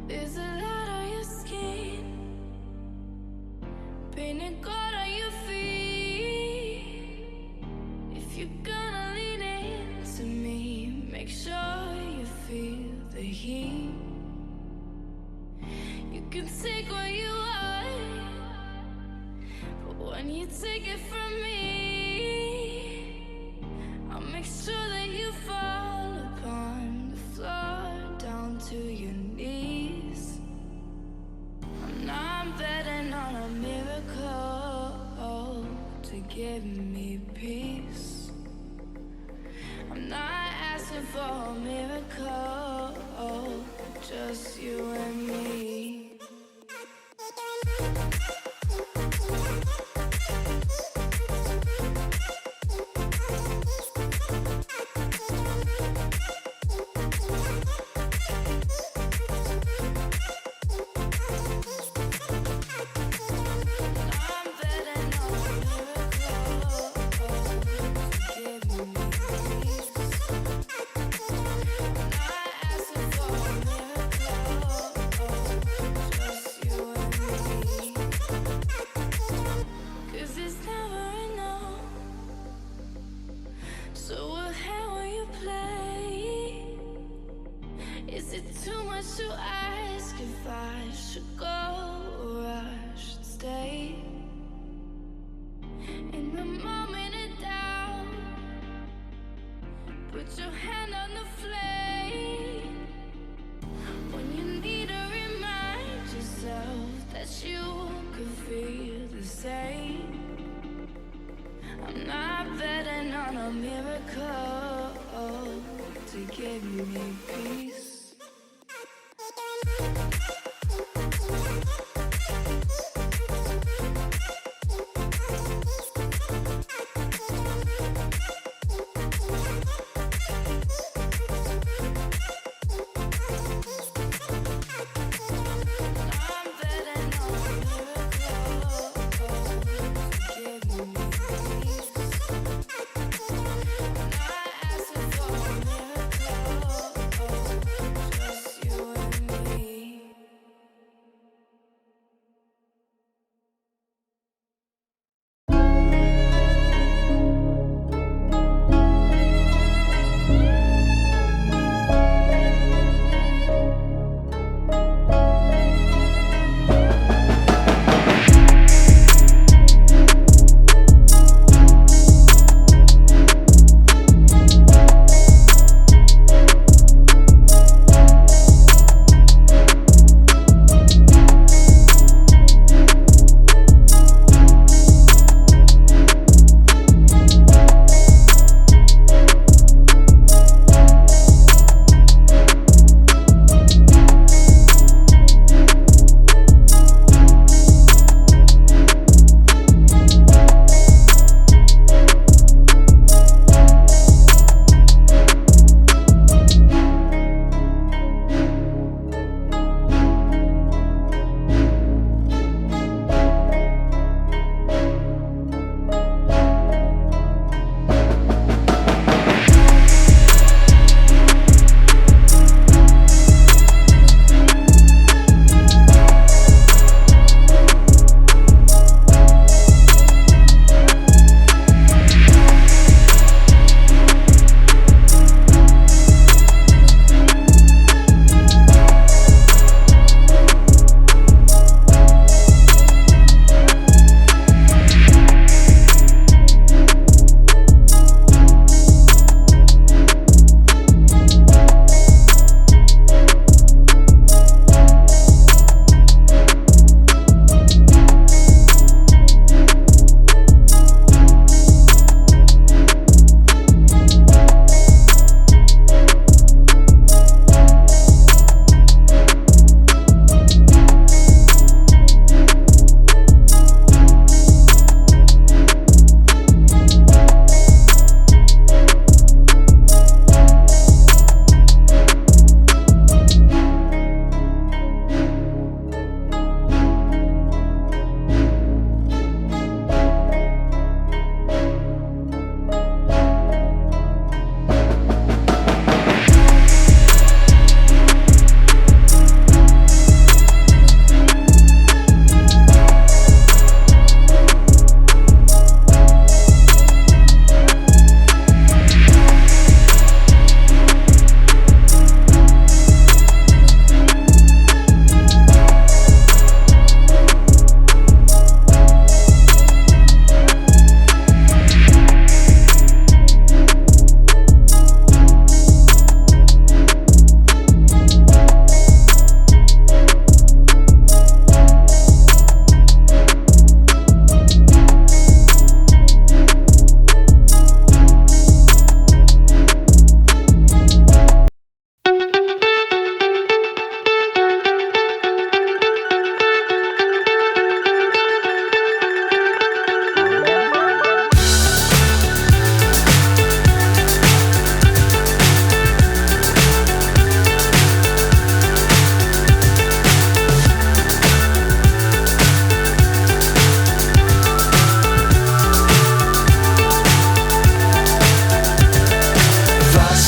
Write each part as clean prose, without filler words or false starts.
There's a lot on your skin, painted gold on your feet. If you're gonna lean into me, make sure you feel the heat. You can take what you want, but when you take it from me, I'll make sure that you fall upon the floor down to your knees. I'm not betting on a miracle to give me peace. I'm not asking for a miracle, just you and me.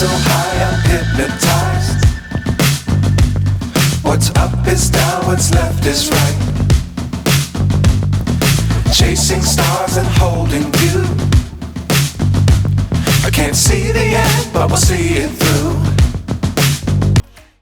so high I'm hypnotized. What's up is down, what's left is right. Chasing stars and holding you. I can't see the end, but we'll see it through.